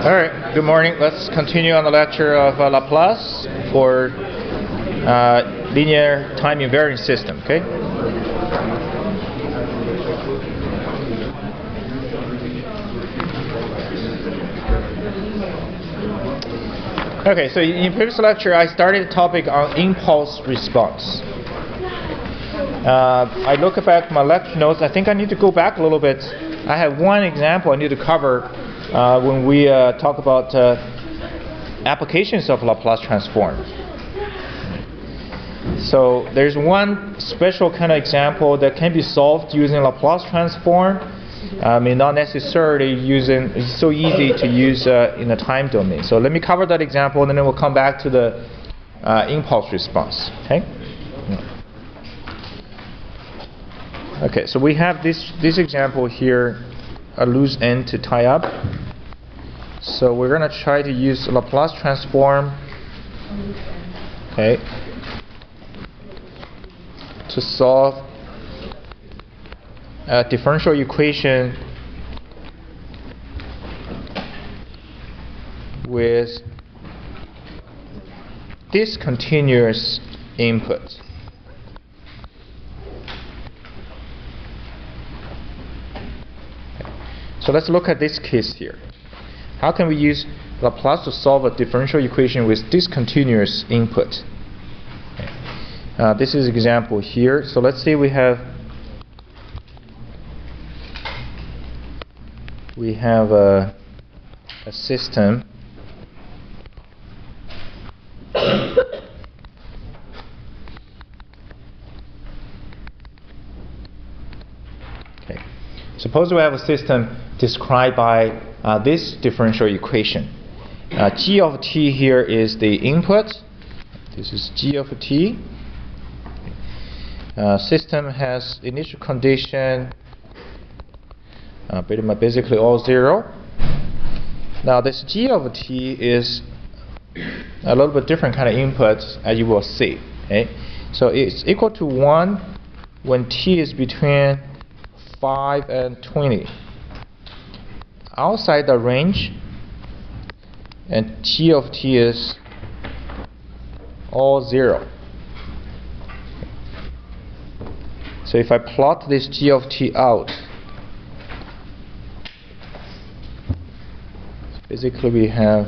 Alright, good morning. Let's continue on the lecture of Laplace for linear time invariant system, okay? Okay, so in previous lecture I started the topic on impulse response. I look back my lecture notes. I think I need to go back a little bit. I have one example I need to cover when we talk about applications of Laplace transform. So there's one special kind of example that can be solved using Laplace transform. Not necessarily using, it's so easy to use in a time domain. So let me cover that example, and then we'll come back to the impulse response. Okay. Okay. So we have this example here, a loose end to tie up. So we're going to try to use Laplace transform. Okay. To solve a differential equation with discontinuous input. So let's look at this case here. How can we use Laplace to solve a differential equation with discontinuous input? This is example here. So let's say we have a system okay. Suppose we have a system described by this differential equation. G of t here is the input. This is G of t. System has initial condition basically all 0. Now this G of t is a little bit different kind of input, as you will see. Okay? So it's equal to 1 when t is between 5 and 20. Outside the range, and G of t is all 0. So if I plot this G of t out, basically we have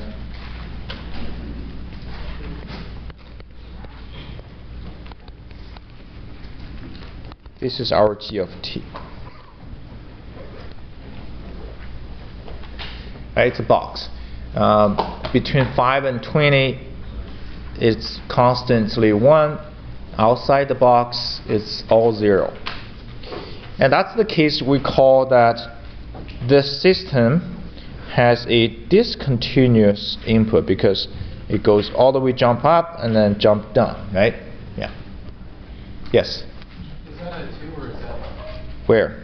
this is our G of t. It's a box. Between 5 and 20, it's constantly 1. Outside the box, it's all 0. And that's the case we call that the system has a discontinuous input because it goes all the way jump up and then jump down, right? Yeah. Yes? Is that a 2 or is that? Where?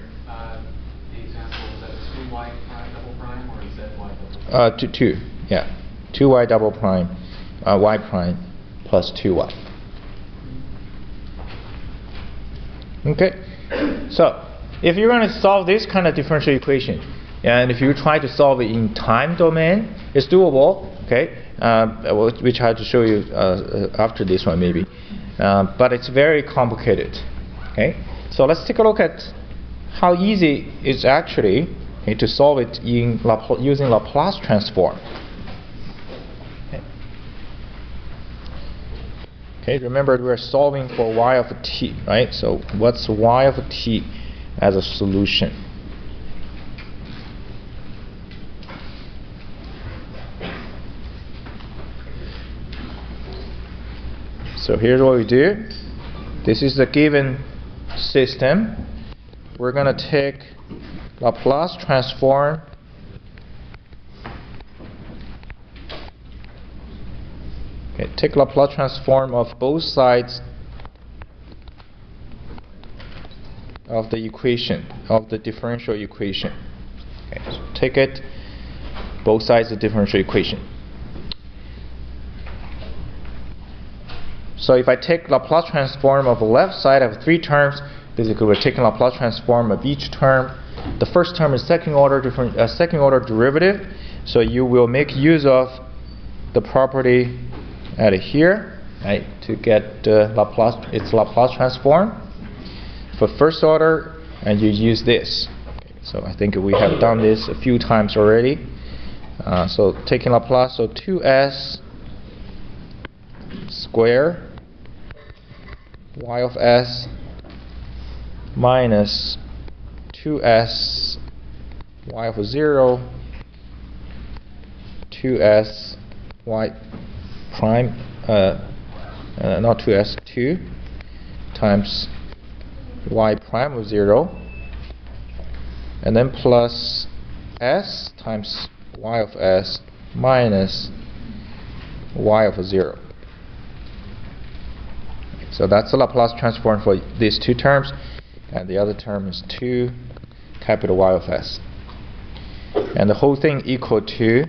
The example, is that a 2y prime double prime or is that y double prime? 2. Yeah. 2y double prime, y prime plus 2y. Okay. So if you're going to solve this kind of differential equation, and if you try to solve it in time domain, it's doable. Okay. We try to show you after this one maybe, but it's very complicated. Okay. So let's take a look at how easy it's actually to solve it in using Laplace transform. Okay, remember we're solving for y of t, right? So what's y of t as a solution? So here's what we do. This is the given system. We're going to take Laplace transform take Laplace transform of both sides of the equation, of the differential equation. Okay, so take it, both sides of the differential equation. So if I take Laplace transform of the left side, I have 3 terms. Basically, we're taking Laplace transform of each term. The first term is second order derivative. So you will make use of the property at here, right, to get its Laplace transform for first order, and you use this. Okay, so I think we have done this a few times already. So taking Laplace, so 2s square y of s minus 2s y of 0 2s y prime not 2s 2 times y prime of 0, and then plus s times y of s minus y of 0. So that's the Laplace transform for these two terms, and the other term is 2 capital Y of s. And the whole thing equal to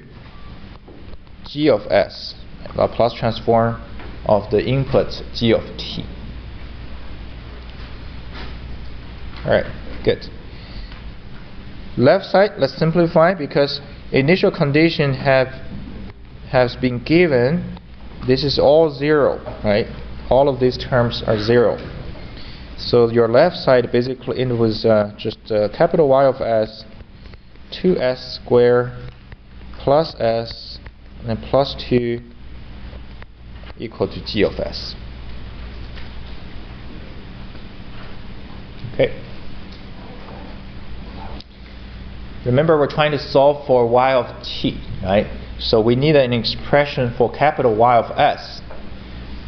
g of s, Laplace transform of the input g of t. Alright, good. Left side, let's simplify, because initial condition has been given. This is all 0, right? All of these terms are 0. So your left side basically ends with just capital Y of s, 2s squared plus s, and then plus 2 equal to g of s. Okay. Remember, we're trying to solve for y of t, right? So we need an expression for capital Y of s,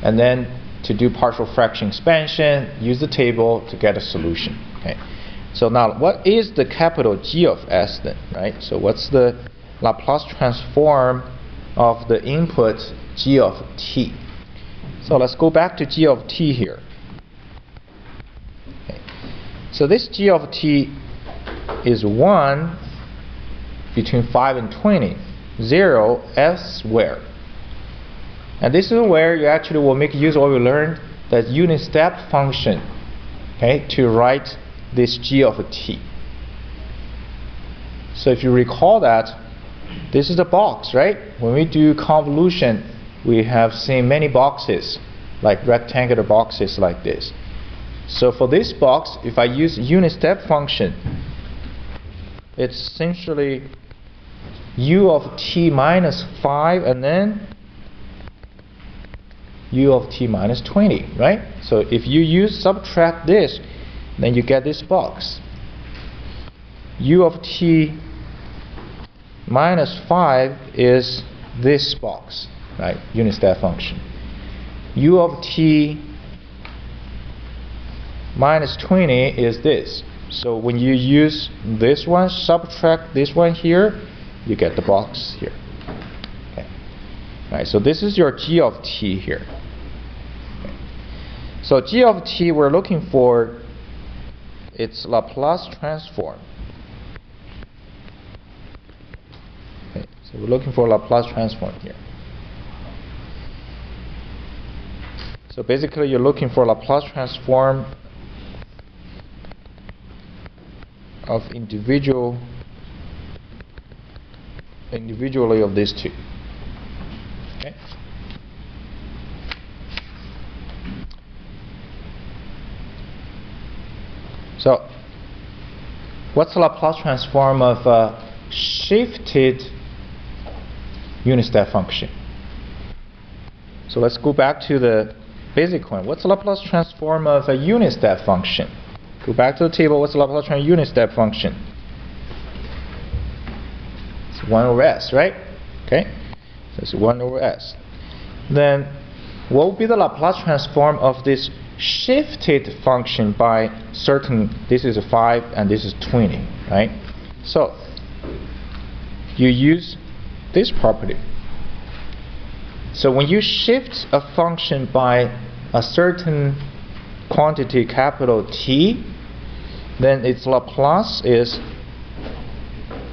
and then to do partial fraction expansion, use the table to get a solution. Okay. So now, what is the capital G of s then, right? So what's the Laplace transform of the input g of t? So let's go back to g of t here. Okay. So this g of t is 1 between 5 and 20, 0 elsewhere. And this is where you actually will make use of what we learned, that unit step function, okay, to write this g of t. So if you recall that, this is the box, right? When we do convolution, we have seen many boxes, like rectangular boxes like this. So for this box, if I use unit step function, it's essentially u of t minus 5 and then u of t minus 20, right? So if you subtract this, then you get this box. U of t minus 5 is this box, right? Unit step function. U of t minus 20 is this. So when you use this one, subtract this one here, you get the box here. Okay. Right, so this is your g of t here. Okay. So g of t, we're looking for its Laplace transform. Okay. So we're looking for Laplace transform here. So basically you're looking for Laplace transform of individually of these two. Okay. So what's the Laplace transform of a shifted unit step function? So let's go back to the basic one. What's the Laplace transform of a unit step function? Go back to the table. What's the Laplace transform unit step function? It's 1 over s, right? Okay. So it's 1 over s. Then what will be the Laplace transform of this shifted function by certain, this is 5 and this is 20, right? So you use this property. So when you shift a function by a certain quantity capital T, then its Laplace is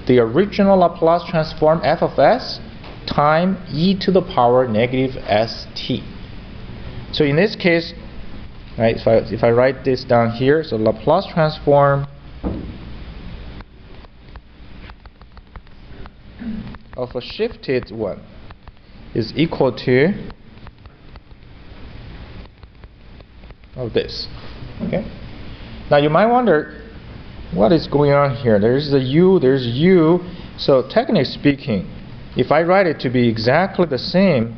the original Laplace transform f of s times e to the power negative st. So in this case, right, if I write this down here, so Laplace transform of a shifted one is equal to of this. Okay. Now you might wonder what is going on here. There's a u, there's u. So technically speaking, if I write it to be exactly the same,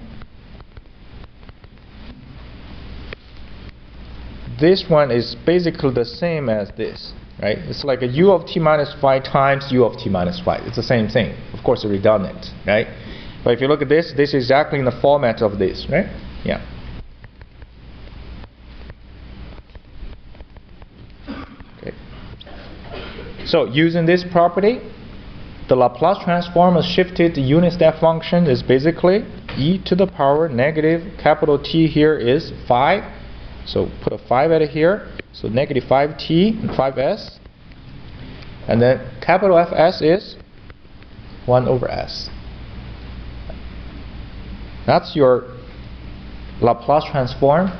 this one is basically the same as this, right? It's like a u of t minus phi times u of t minus phi. It's the same thing. Of course, it's redundant, right? But if you look at this, this is exactly in the format of this, right? Yeah. Okay. So using this property, the Laplace transform of shifted unit step function is basically e to the power negative capital T here is 5. So put a 5 at here. So negative 5t and 5s. And then capital Fs is 1 over s. That's your Laplace transform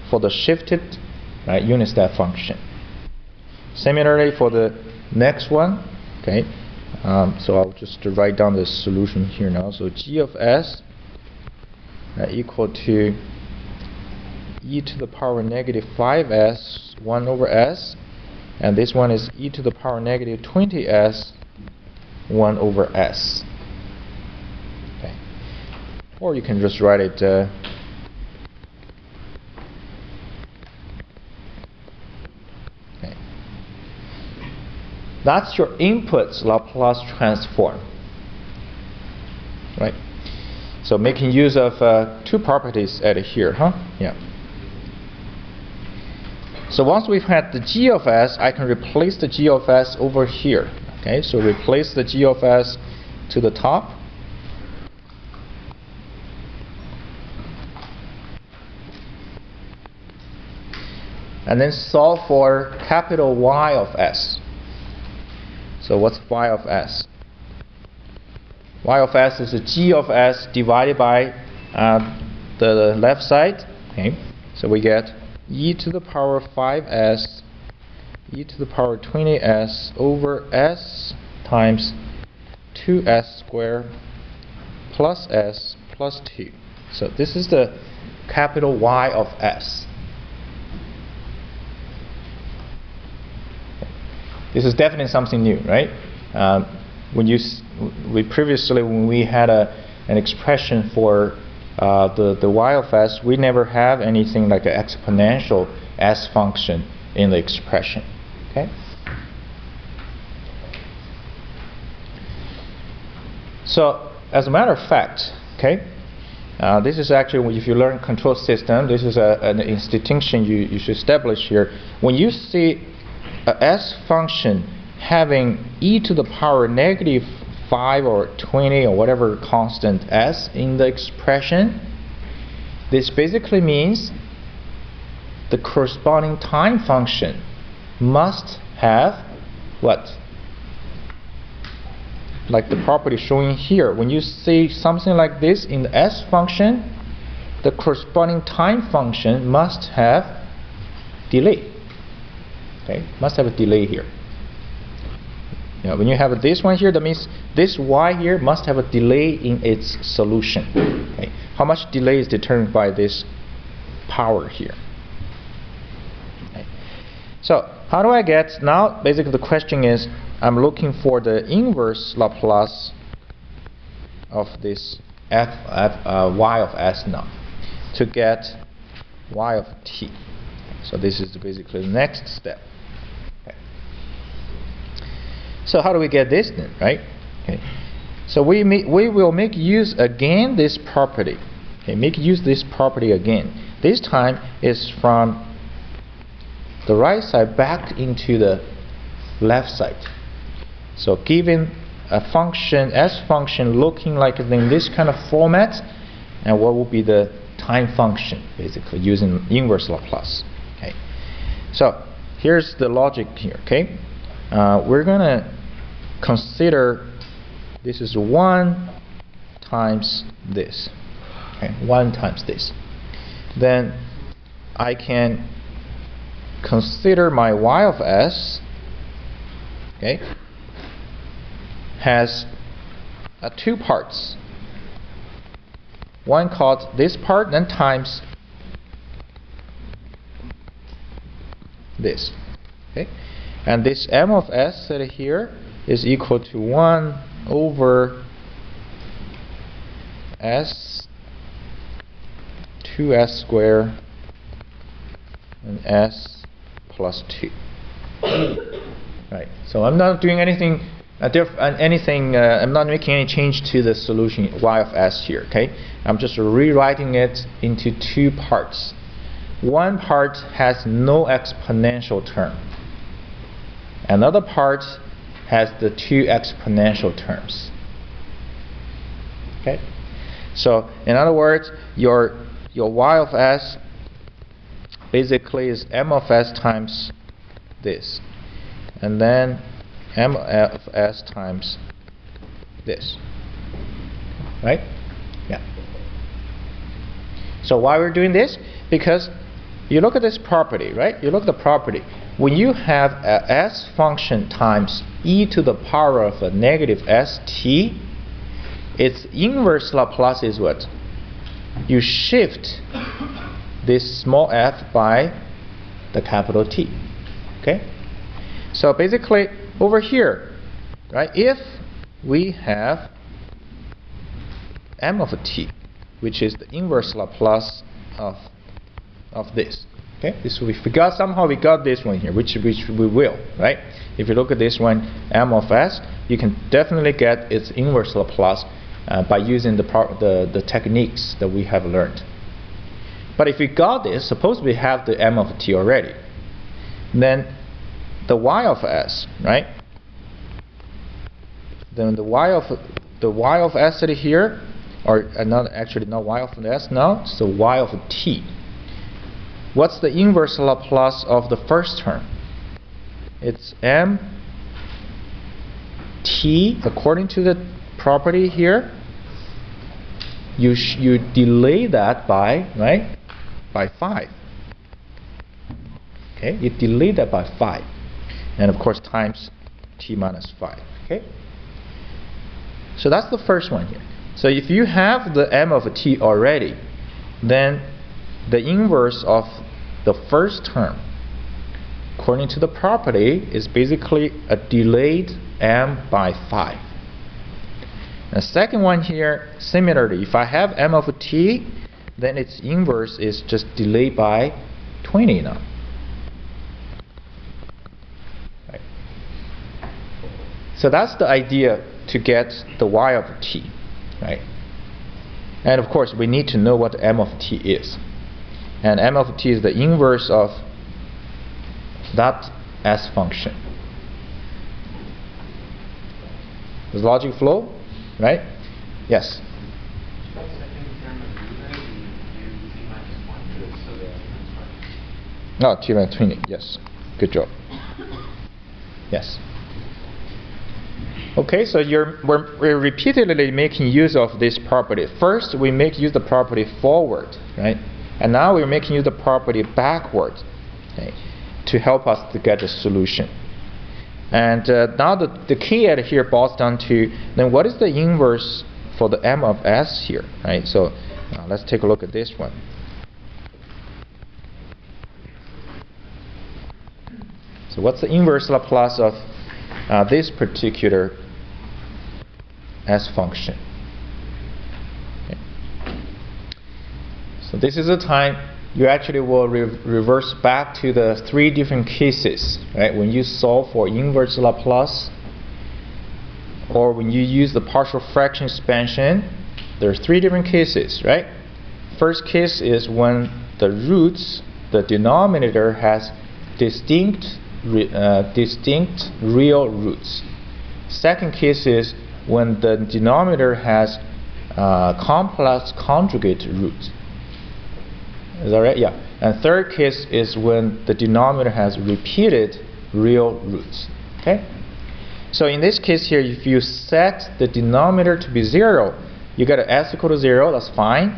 for the shifted unit step function. Similarly for the next one, okay. So I'll just write down the solution here now. So g of s equal to e to the power negative 5s 1 over s, and this one is e to the power negative 20s 1 over s. Okay. Or you can just write it that's your input's Laplace transform, right? So making use of two properties at here, huh? Yeah. So once we've had the g of s, I can replace the g of s over here. Okay, so replace the g of s to the top. And then solve for capital Y of s. So what's y of s? Y of s is a g of s divided by the left side. Okay, so we get e to the power 5s e to the power 20s over s times 2s squared plus s plus 2. So this is the capital Y of s. This is definitely something new, right? When we had an expression for the y of s, we never have anything like an exponential s function in the expression. Okay. So as a matter of fact, okay, this is actually, if you learn control system, this is an distinction you should establish here. When you see a s function having e to the power negative 5 or 20 or whatever constant s in the expression, this basically means the corresponding time function must have what? Like the property showing here. When you see something like this in the s function, the corresponding time function must have delay. Okay, must have a delay here. Now, when you have this one here, that means this y here must have a delay in its solution. Okay, how much delay is determined by this power here. Okay. So how do I get now? Basically, the question is, I'm looking for the inverse Laplace of this y of s now to get y of t. So this is basically the next step. Okay. So how do we get this then, right? Okay. So we will make use again this property. Okay, make use this property again. This time is from the right side back into the left side. So given a function, s function looking like in this kind of format, and what will be the time function, basically using inverse Laplace. Okay. So here's the logic here. Okay, we're gonna consider this is 1 times this. Okay, 1 times this. Then I can consider my y of s. Okay, has two parts. One called this part, then times this. Okay, and this m of s set here is equal to 1 over s 2s squared and s plus 2. Right. So I'm not doing anything I'm not making any change to the solution y of s here. Okay. I'm just rewriting it into two parts. One part has no exponential term. Another part has the two exponential terms. Okay. So in other words, your y of s basically is m of s times this, and then m of s times this. Right? Yeah. So why we're doing this? Because you look at this property, right? You look at the property. When you have a s function times e to the power of a negative st, its inverse Laplace is what? You shift this small f by the capital T. Okay? So basically, over here, right, if we have m of t, which is the inverse Laplace of this. Okay, this somehow we got this one here, which we will, right? If you look at this one, m of s, you can definitely get its inverse Laplace by using the techniques that we have learned. But if we got this, suppose we have the m of t already, then the y of s, right? Then the y of s here, or not y of s now, so y of t. What's the inverse Laplace of the first term? It's m t, according to the property here. You delay that by, right, by 5. Okay, you delay that by 5, and of course times t minus 5. Okay, so that's the first one here. So if you have the m of t already, then the inverse of the first term, according to the property, is basically a delayed m by 5. The second one here, similarly, if I have m of t, then its inverse is just delayed by 20 now. Right. So that's the idea to get the y of t, right? And of course, we need to know what m of t is. And m of t is the inverse of that s function. Does logic flow? Right? Yes? No, t minus 20. Yes. Good job. Yes. Okay, so we're repeatedly making use of this property. First, we make use of the property forward, right? And now we're making use of the property backward, okay, to help us to get a solution. And now the key at here boils down to, then what is the inverse for the m of s here, right? So let's take a look at this one. So what's the inverse Laplace of this particular s function? Okay. So this is the time you actually will reverse back to the three different cases, right? When you solve for inverse Laplace, or when you use the partial fraction expansion, there are three different cases, right? First case is when the roots, the denominator has distinct real roots. Second case is when the denominator has complex conjugate roots. Is that right? Yeah. And third case is when the denominator has repeated real roots. Okay? So in this case here, if you set the denominator to be 0, you get s equal to 0, that's fine.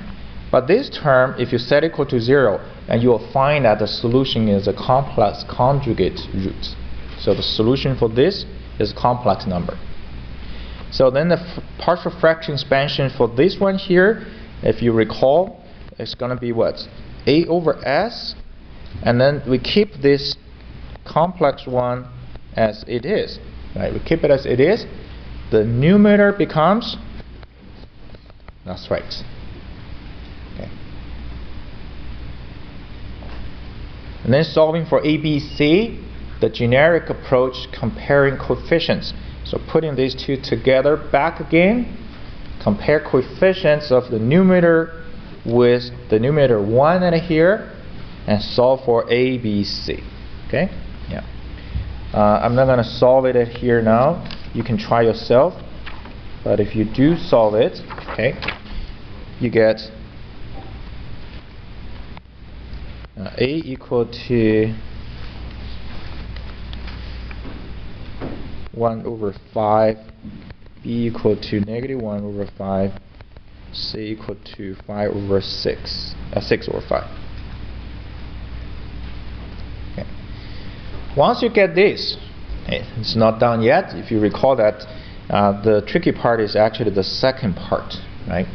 But this term, if you set it equal to 0, and you will find that the solution is a complex conjugate root. So the solution for this is a complex number. So then the partial fraction expansion for this one here, if you recall, it's going to be what? A over S, and then we keep this complex one as it is. Right? We keep it as it is. The numerator becomes, that's right. Okay. And then solving for ABC, the generic approach comparing coefficients. So putting these two together back again, compare coefficients of the numerator with the numerator 1 and here, and solve for ABC. Okay? Yeah. I'm not going to solve it here now. You can try yourself. But if you do solve it, okay, you get A equal to 1 over 5, B equal to negative 1 over 5, C equal to 5 over 6, 6 over 5. Okay. Once you get this, okay, it's not done yet. If you recall that the tricky part is actually the second part, right?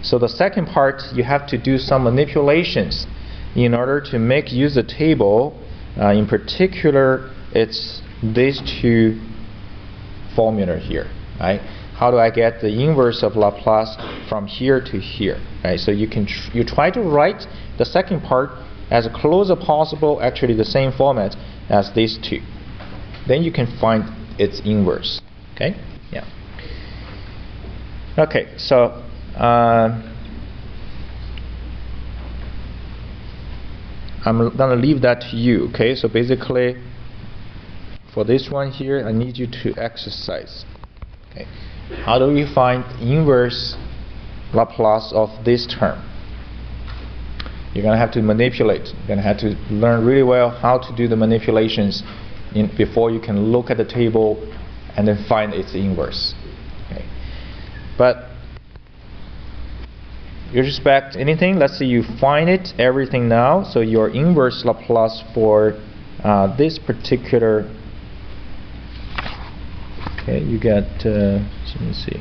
So the second part, you have to do some manipulations in order to make use the table. In particular, it's these two formula here, right? How do I get the inverse of Laplace from here to here, right? So you can you try to write the second part as close as possible, actually the same format as these two. Then you can find its inverse. Okay? Yeah. Okay, so I'm gonna leave that to you. Okay, so basically for this one here, I need you to exercise. Okay, how do we find inverse Laplace of this term? You're gonna have to manipulate. You're gonna have to learn really well how to do the manipulations before you can look at the table and then find its inverse. Okay, but you expect anything? Let's say you find it, everything now. So your inverse Laplace for this particular. Okay, you get. Let me see.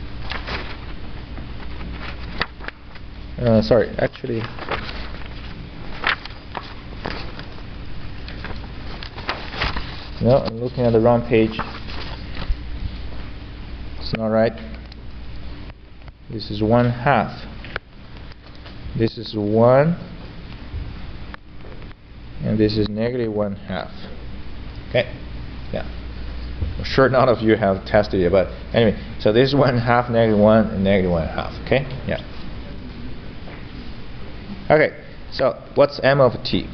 Sorry, actually. No, I'm looking at the wrong page. It's not right. This is 1/2. This is 1, and this is negative 1/2. Okay, yeah. I'm sure none of you have tested it, but anyway, so this is 1/2, negative 1, and negative 1/2. Okay, yeah. Okay, so what's m of t?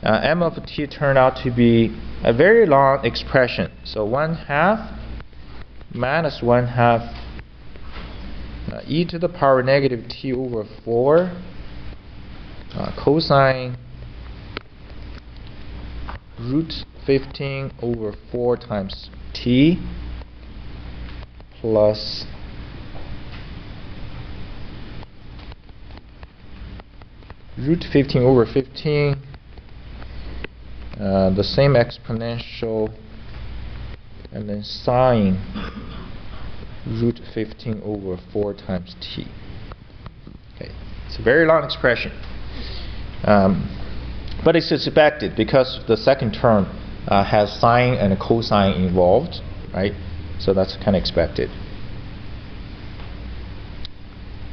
M of t turned out to be a very long expression. So 1/2 minus 1/2 e to the power negative t over 4 cosine root 15 over 4 times t plus root 15 over 15, the same exponential, and then sine root 15 over 4 times t. Okay, it's a very long expression, but it's expected because the second term has sine and cosine involved, right? So that's kind of expected.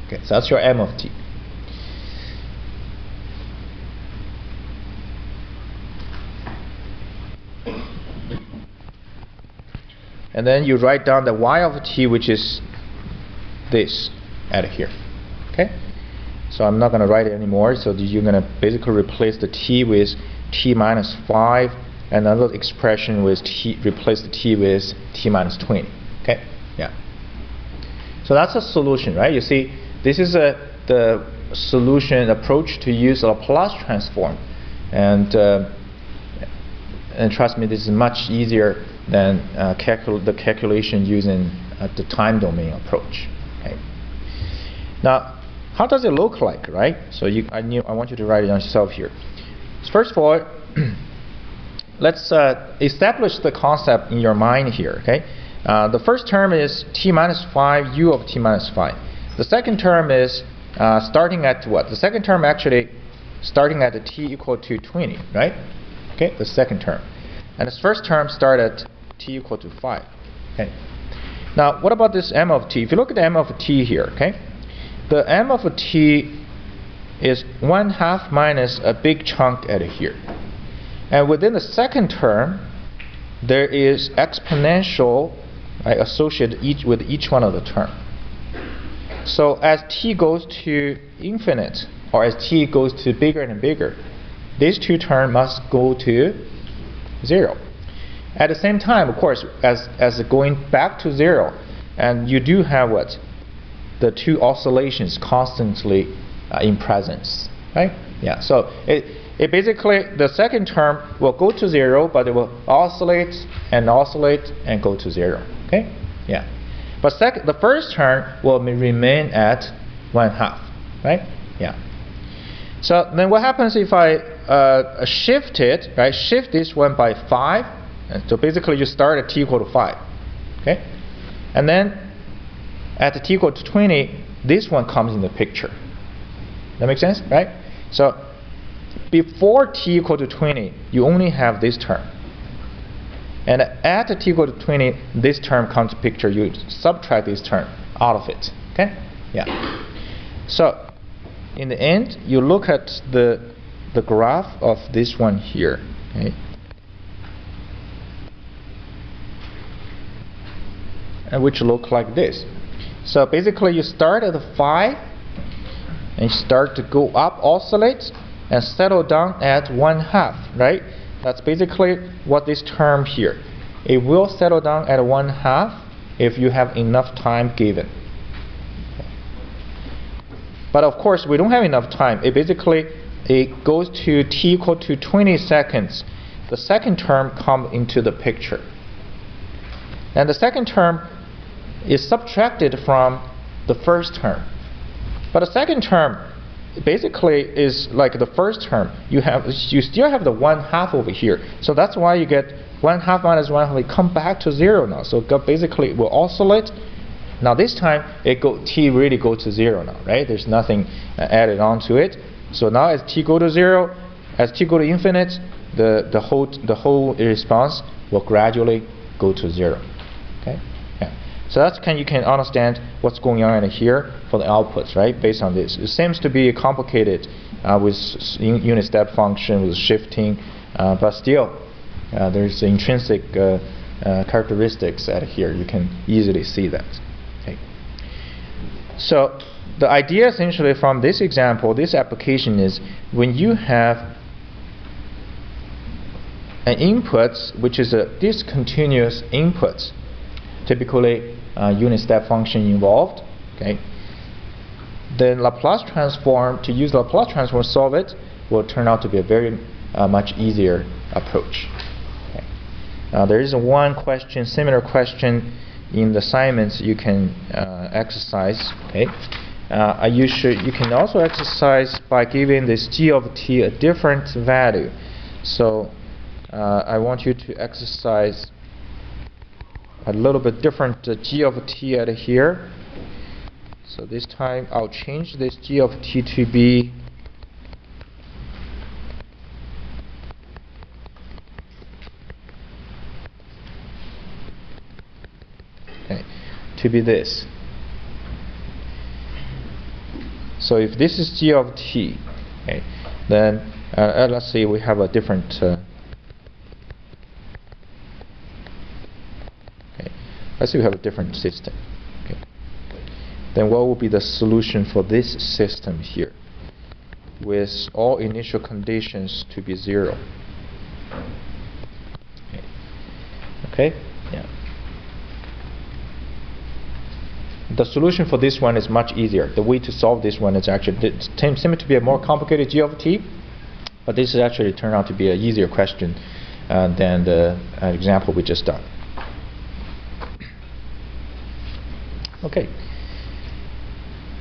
Okay, so that's your m of t. And then you write down the y of t, which is this at here. Okay? So I'm not going to write it anymore. So you're going to basically replace the t with t minus 5, and another expression with t, replace the t with t minus 20. Okay? Yeah. So that's a solution, right? You see, this is the solution approach to use a Laplace transform. And trust me, this is much easier than the calculation using the time domain approach. Okay. Now, how does it look like, right? So I want you to write it on yourself here. So first of all, let's establish the concept in your mind here. Okay. The first term is t minus 5 u of t minus 5. The second term is starting at what? The second term actually starting at t equal to 20, right? Okay, the second term. And this first term start at t equal to 5. Okay. Now, what about this m of t? If you look at the m of t here, okay, the m of t is 1/2 minus a big chunk at here. And within the second term, there is exponential associated with each one of the term. So as t goes to infinite, or as t goes to bigger and bigger, these two terms must go to 0. At the same time, of course, as going back to 0, and you do have what? The two oscillations constantly in presence, right? Yeah, so it basically, the second term will go to 0, but it will oscillate and go to 0, okay? Yeah. But the first term will remain at 1/2, right? Yeah. So then what happens if I shift it, right? Shift this one by 5. And so basically you start at t equal to 5, okay? And then at t equal to 20, this one comes in the picture. That makes sense, right? So before t equal to 20, you only have this term. And at t equal to 20, this term comes to picture. You subtract this term out of it, okay? Yeah. So in the end, you look at the graph of this one here, okay? And which look like this. So basically you start at 5 and start to go up, oscillate, and settle down at 1/2, right? That's basically what this term here. It will settle down at 1/2 if you have enough time given. But of course we don't have enough time. It goes to t equal to 20 seconds. The second term comes into the picture. And the second term is subtracted from the first term. But the second term basically is like the first term. You still have the 1/2 over here. So that's why you get 1/2 minus 1/2. It come back to 0 now. So basically it will oscillate. Now this time t really goes to 0 now, right? There's nothing added on to it. So now as t go to 0, as t go to infinite, the whole response will gradually go to 0. Okay. So you can understand what's going on in here for the outputs, right? Based on this, it seems to be complicated with unit step function, with shifting, but still there's intrinsic characteristics at here. You can easily see that. Okay. So the idea essentially from this example, this application is when you have an input which is a discontinuous input, typically unit step function involved, okay, then Laplace transform, to use Laplace transform to solve it, will turn out to be a very much easier approach. Okay. There is one question, similar question in the assignments you can exercise. Okay. You can also exercise by giving this g of t a different value. So I want you to exercise a little bit different g of t at here. So this time I'll change this g of t to be this. So if this is g of t, okay, then let's say we have a different let's say we have a different system. Okay. Then what will be the solution for this system here, with all initial conditions to be 0? Okay. Yeah. The solution for this one is much easier. The way to solve this one is actually seems to be a more complicated g of t, but this is actually turned out to be an easier question than the example we just done. Okay.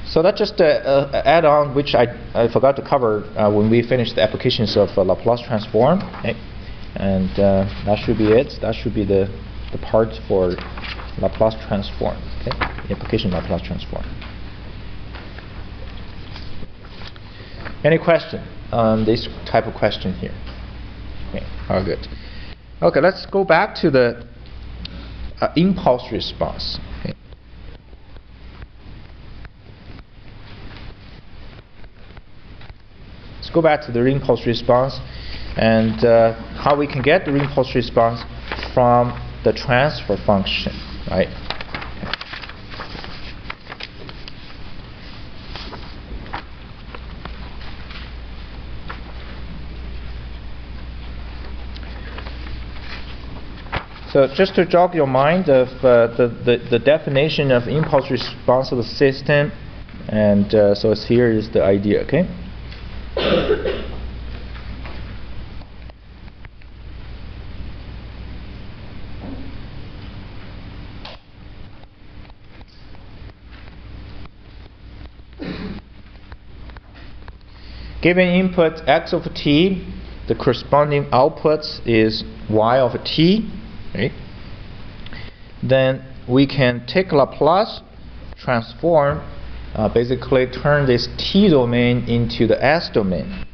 So that's just an add-on which I forgot to cover when we finished the applications of Laplace transform. Okay. And that should be it. That should be the part for Laplace transform. Okay, application Laplace transform. Any question on this type of question here? Okay, all good. Okay, let's go back to the impulse response. Okay. Let's go back to the impulse response and how we can get the impulse response from the transfer function, right? So just to jog your mind of the definition of impulse response of the system, and so here is the idea, okay? Given input x of t, the corresponding output is y of t. Right? Then we can take Laplace transform, basically turn this t domain into the s domain.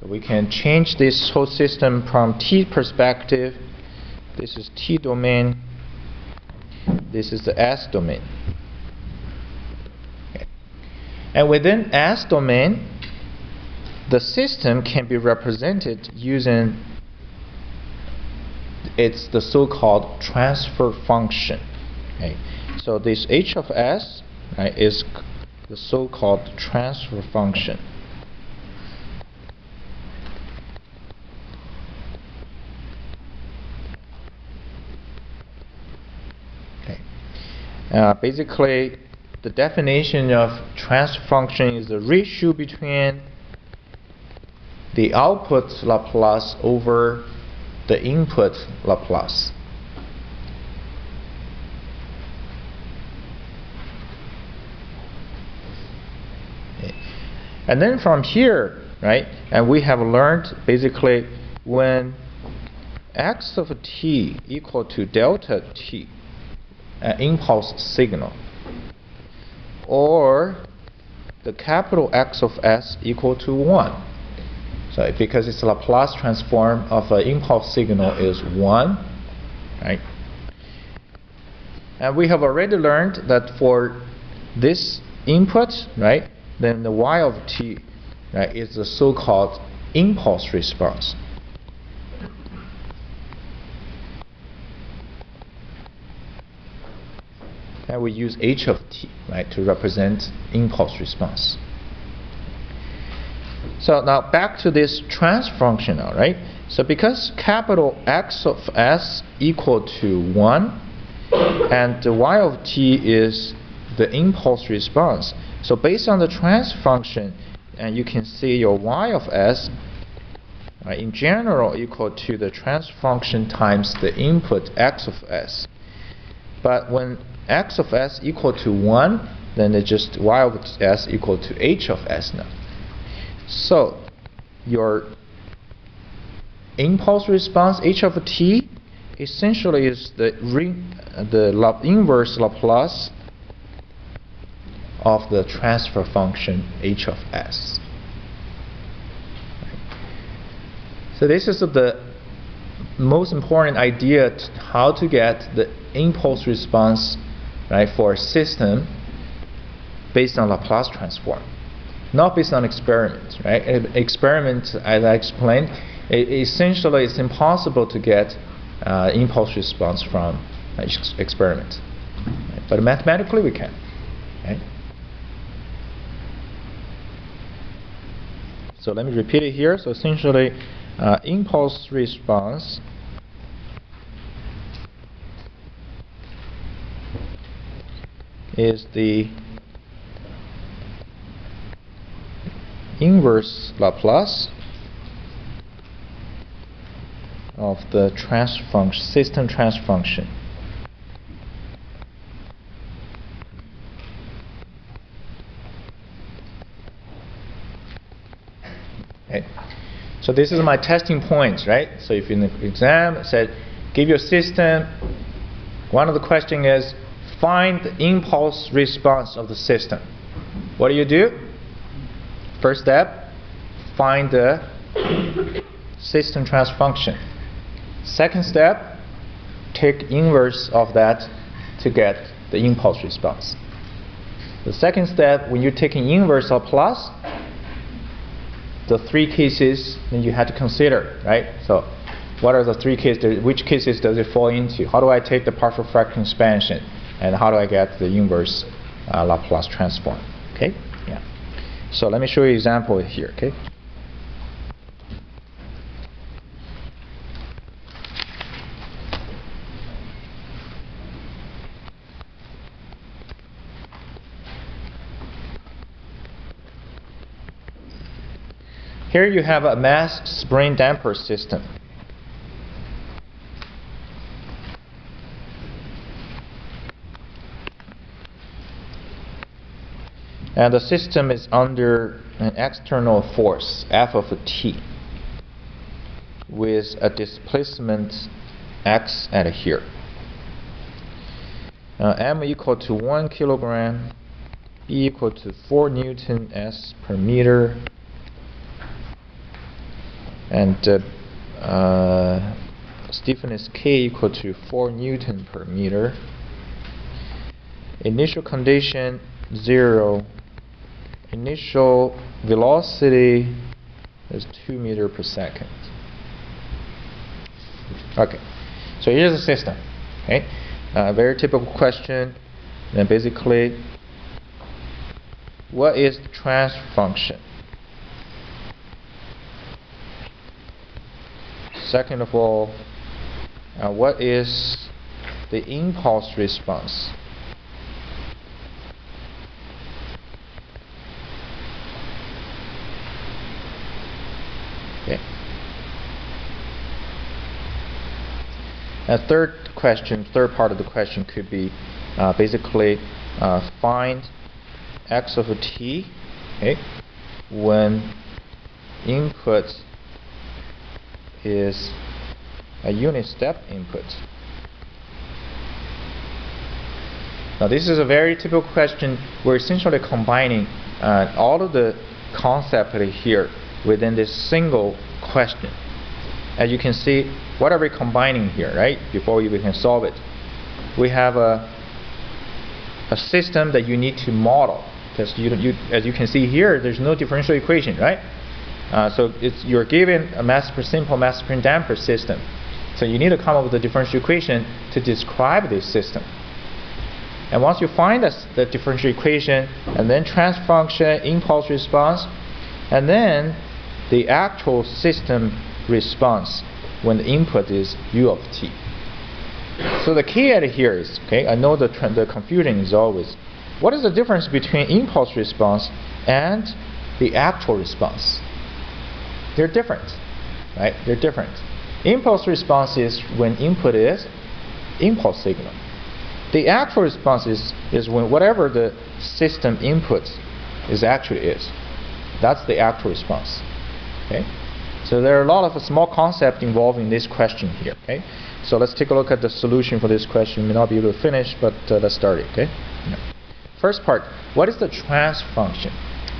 So we can change this whole system from t perspective. This is t domain. This is the s domain. Okay. And within s domain, the system can be represented using the so-called transfer function. Okay. So this h of s, right, is the so-called transfer function. Okay. Basically, the definition of transfer function is the ratio between the output Laplace over the input Laplace. Okay. And then from here, right, and we have learned basically when x of t equal to delta t, an impulse signal, or the capital X of s equal to 1. So because its Laplace transform of an impulse signal is 1, right? And we have already learned that for this input, right, then the y of t, right, is the so-called impulse response. And we use h of t, right, to represent impulse response. So now back to this transfer function now, right? So because capital X of s equal to 1, and the y of t is the impulse response, so based on the transfer function, and you can see your y of s, right, in general equal to the transfer function times the input x of s. But when x of s equal to 1, then it's just y of s equal to h of s now. So your impulse response h of t essentially is the inverse Laplace of the transfer function h of s. So this is the most important idea how to get the impulse response, right, for a system based on Laplace transform, not based on experiment, right? Experiment, as I explained, essentially it's impossible to get impulse response from experiment, right? But mathematically we can, right? So let me repeat it here. So essentially, impulse response is the inverse Laplace of the transfer function, system transfer function. Okay. So this is my testing points, right? So if in the exam it said give you a system. One of the questions is, find the impulse response of the system. What do? First step, find the system transfer function. Second step, take inverse of that to get the impulse response. The second step, when you're taking inverse of plus, the three cases then you have to consider, right? So what are the three cases? Which cases does it fall into? How do I take the partial fraction expansion? And how do I get the inverse Laplace transform? Okay? Yeah. So let me show you an example here, okay? Here you have a mass spring damper system. And the system is under an external force, F of t, with a displacement x at here. M equal to 1 kilogram, B equal to 4 Newton S per meter, and stiffness K equal to 4 Newton per meter. Initial condition 0. Initial velocity is 2 meters per second. Okay, so here's the system. Okay, very typical question. And basically, what is the transfer function? Second of all, what is the impulse response? Okay. A third part of the question could be basically find x of t, okay, when input is a unit step input. Now this is a very typical question. We're essentially combining all of the concepts here within this single question. As you can see, what are we combining here, right? Before we can solve it, we have a system that you need to model, because as you can see here, there's no differential equation, right? So you're given a simple mass spring damper system. So you need to come up with a differential equation to describe this system. And once you find the differential equation, and then transfer function, impulse response, and then the actual system response when the input is u of t. So the key at here is, okay, I know the confusion is always, what is the difference between impulse response and the actual response? They're different, right? They're different. Impulse response is when input is impulse signal. The actual response is when whatever the system input actually is. That's the actual response. Okay? So there are a lot of small concepts involved in this question here. Okay? So let's take a look at the solution for this question. We may not be able to finish, but let's start it. Okay? Yeah. First part, what is the transfer function?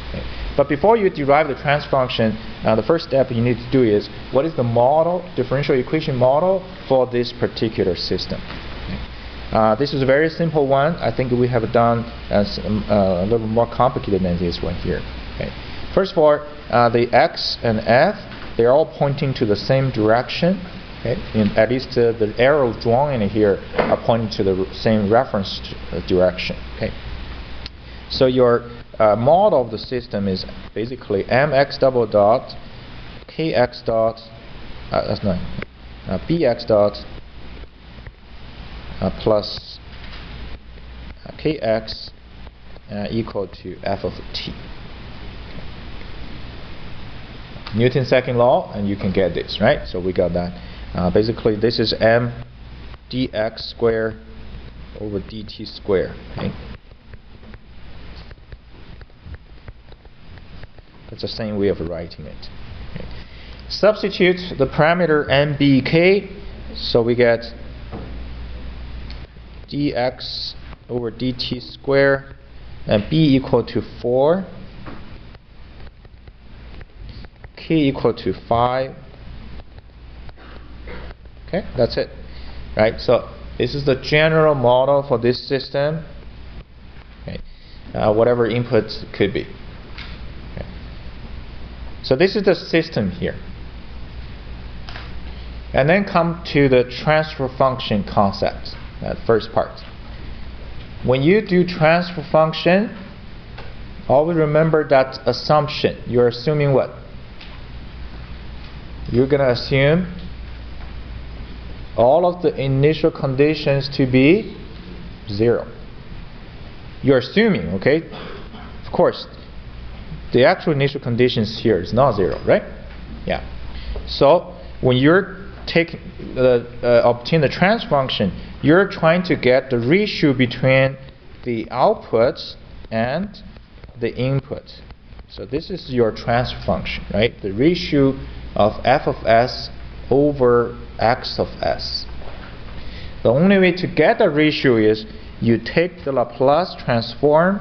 Okay. But before you derive the transfer function, the first step you need to do is, what is the model, differential equation model for this particular system? Okay. This is a very simple one. I think we have done a little more complicated than this one here. Okay. First of all, the x and f, they're all pointing to the same direction. Okay. At least the arrows drawn in here are pointing to the same reference direction. Okay. So your model of the system is basically mx double dot kx dot bx dot plus kx equal to f of t. Newton's second law, and you can get this, right? So we got that. Basically, this is m dx squared over dt squared. Okay? That's the same way of writing it. Okay. Substitute the parameter mbk So we get dx over dt squared, and b equal to 4, k equal to 5. Okay, that's it. Right? So this is the general model for this system. Okay. Whatever input could be. Okay. So this is the system here. And then come to the transfer function concept, that first part. When you do transfer function, always remember that assumption. You're assuming what? You're going to assume all of the initial conditions to be 0. You're assuming, okay? Of course, the actual initial conditions here is not 0, right? Yeah. So when you're obtain the transfer function, you're trying to get the ratio between the output and the input. So this is your transfer function, right? The ratio of f of s over x of s. The only way to get the ratio is you take the Laplace transform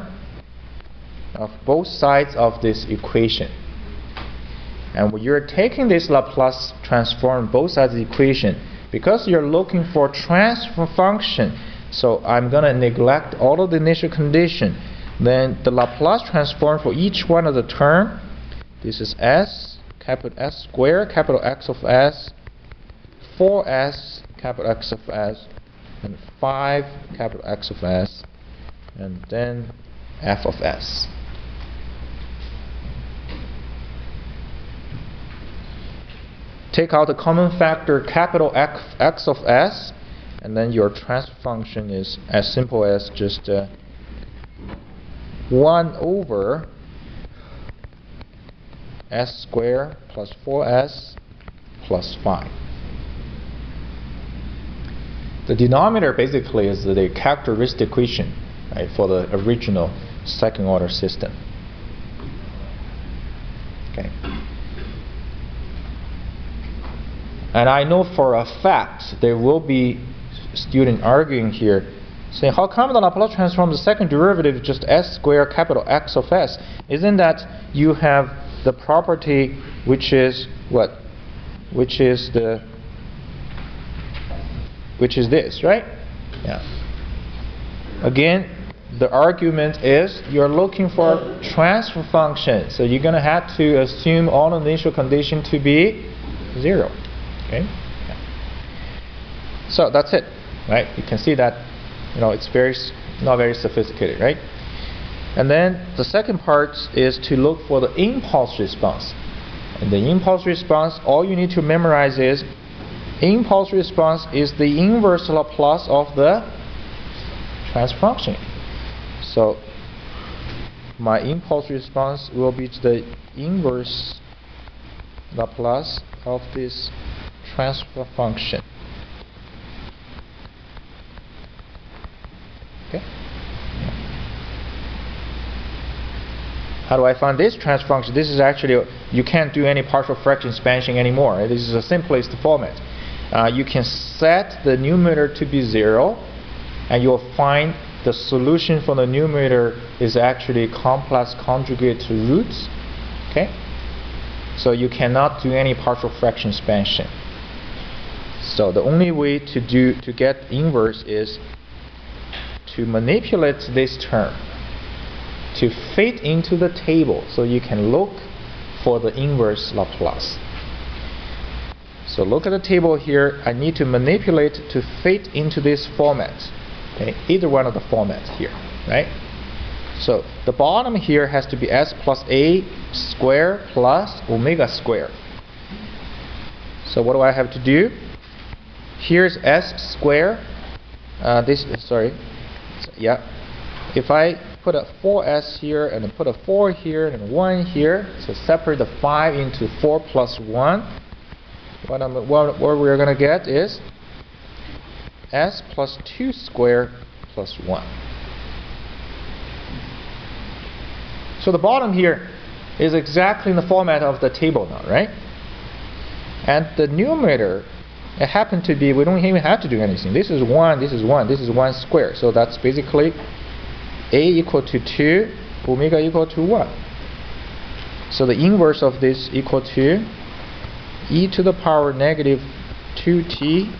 of both sides of this equation. And when you're taking this Laplace transform both sides of the equation, because you're looking for transfer function, so I'm going to neglect all of the initial condition. Then the Laplace transform for each one of the term, this is s, capital S squared, capital X of s, 4s, capital X of s, and 5, capital X of s, and then f of s. Take out the common factor capital X of s, and then your transfer function is as simple as just 1 over s squared plus 4s plus 5. The denominator basically is the characteristic equation, right, for the original second order system. Okay. And I know for a fact there will be students arguing here, saying, how come the Laplace transform the second derivative is just s squared capital X of s? Isn't that you have the property which is what? Which is this, right? Yeah. Again, the argument is you're looking for transfer function, so you're going to have to assume all initial condition to be 0. Okay. Yeah. So that's it, right? You can see that, it's not very sophisticated, right? And then the second part is to look for the impulse response. And the impulse response, all you need to memorize is impulse response is the inverse Laplace of the transfer function. So my impulse response will be the inverse Laplace of this transfer function. Okay. How do I find this transfer function? This is actually, you can't do any partial fraction expansion anymore. Right? This is the simplest format. You can set the numerator to be 0, and you'll find the solution for the numerator is actually complex conjugate to roots. Okay. So you cannot do any partial fraction expansion. So the only way to get inverse is to manipulate this term to fit into the table, so you can look for the inverse Laplace. So look at the table here. I need to manipulate to fit into this format. Okay, either one of the formats here, right? So the bottom here has to be s plus a squared plus omega squared. So what do I have to do? Here's s squared. If I put a 4s here and then put a 4 here and a 1 here, so separate the 5 into 4 plus 1. What we're going to get is s plus 2 squared plus 1. So the bottom here is exactly in the format of the table now, right? And the numerator it happened to be, we don't even have to do anything. This is 1, this is 1, this is 1 squared. So that's basically A equal to 2, omega equal to 1. So the inverse of this equal to e to the power negative 2t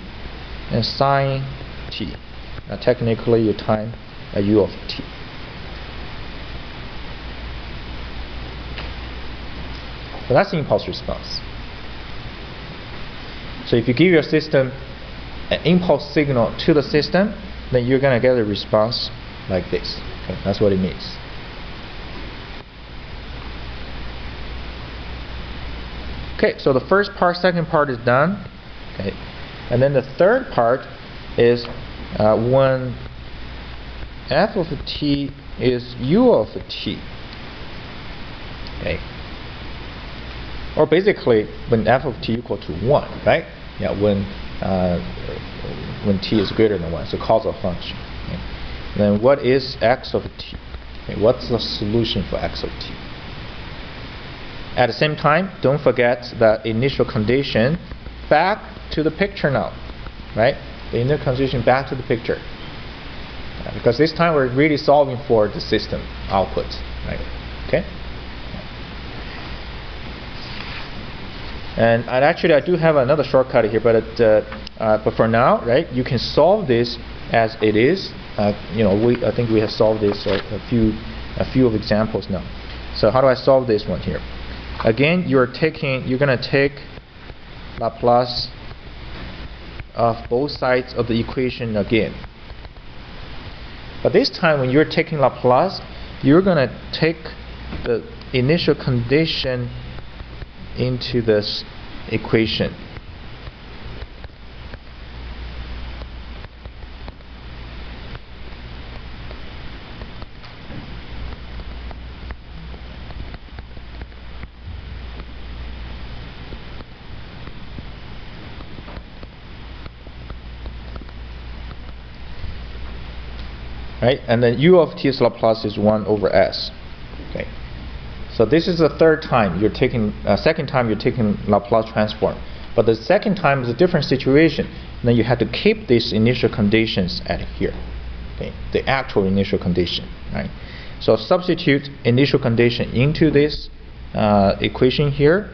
and sine t. Now technically you time a u of t. So that's the impulse response. So if you give your system an impulse signal to the system, then you're going to get a response like this. Okay, that's what it means. Okay, so the first part, second part is done. Okay, and then the third part is when f of t is u of t. Okay, or basically when f of t equal to 1, right? Yeah, when t is greater than 1, so causal function. Okay. Then what is x of t? Okay, what's the solution for x of t? At the same time, don't forget the initial condition back to the picture now, right? The initial condition back to the picture. Because this time we're really solving for the system output, right? Okay? And actually I do have another shortcut here, but for now, right, you can solve this as it is. You know, I think we have solved this a few of examples now. So how do I solve this one here? Again, you're going to take Laplace of both sides of the equation again. But this time when you're taking Laplace, you're going to take the initial condition into this equation. Right, and then u of t's Laplace is 1 over s. Okay, so this is the third time you're taking, second time you're taking Laplace transform, but the second time is a different situation. And then you have to keep these initial conditions at here. Okay, the actual initial condition, right? So substitute initial condition into this equation here.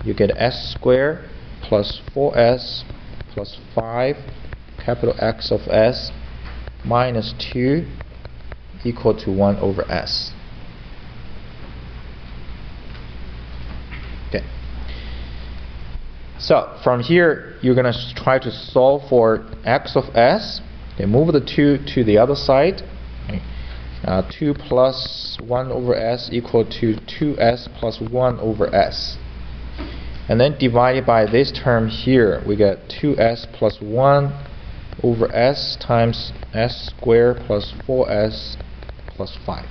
You get s squared plus 4s plus 5 capital X of s minus 2 equal to 1 over s. Okay. So from here you're going to try to solve for x of s. Okay, move the 2 to the other side. Okay. 2 plus 1 over s equal to 2s plus 1 over s. And then divided by this term here, we get 2s plus 1 over s times s squared plus 4s plus 5.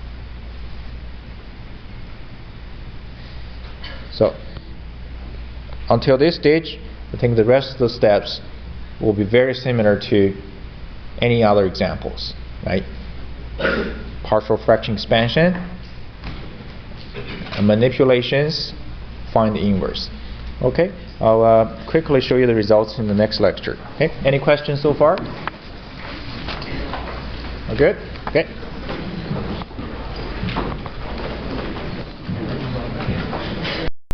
So until this stage, I think the rest of the steps will be very similar to any other examples, right? Partial fraction expansion, manipulations, find the inverse. Okay, I'll quickly show you the results in the next lecture. Okay, any questions so far? Good? Okay.